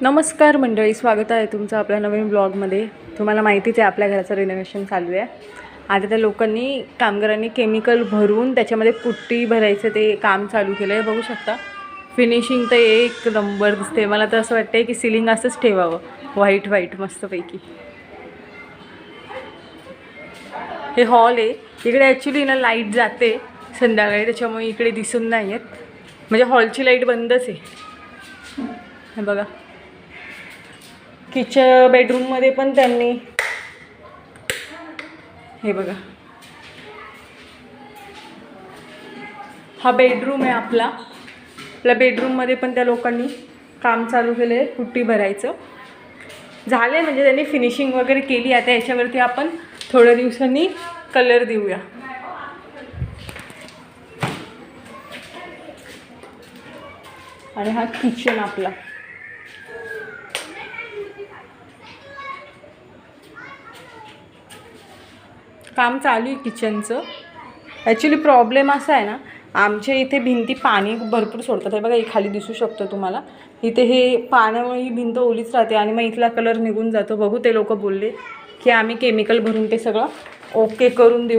नमस्कार मंडळी, स्वागत आहे तुमचं आपल्या नवीन ब्लॉगमध्ये। तुम्हाला माहितीच आहे आपल्या घराचं रिनोव्हेशन चालू आहे। आता त्या लोकांनी कामगारांनी केमिकल भरून त्याच्यामध्ये पुट्टी भरायचं ते काम चालू केलं आहे। बघू शकता फिनिशिंग तर एक नंबर दिसते। मला तर असं वाटतंय की सिलिंग असंच ठेवावं, व्हाईट व्हाईट मस्तपैकी। हे हॉल आहे, इकडे ॲक्च्युली ना लाईट जाते संध्याकाळी, त्याच्यामुळे इकडे दिसून नाही येत, म्हणजे हॉलची लाईट बंदच आहे। हे बघा, किचन बेडरूममध्ये पण त्यांनी, हे बघा हा बेडरूम आहे आपला बेडरूममध्ये पण त्या लोकांनी काम चालू केलं आहे, पुट्टी भरायचं झालं आहे, म्हणजे त्यांनी फिनिशिंग वगैरे केली। आता याच्यावरती आपण थोड्या दिवसांनी कलर देऊया। आणि हा किचन आपला, काम चालू आहे किचनचं। ॲक्च्युली प्रॉब्लेम असा आहे ना, आमच्या इथे भिंती पाणी भरपूर सोडतात। हे बघा, हे खाली दिसू शकतं तुम्हाला, इथे हे पाण्यामुळे ही भिंत ओलीच राहते आणि मग इथला कलर निघून जातो। बघू, ते लोक बोलले की आम्ही केमिकल भरून ते सगळं ओके करून देऊ।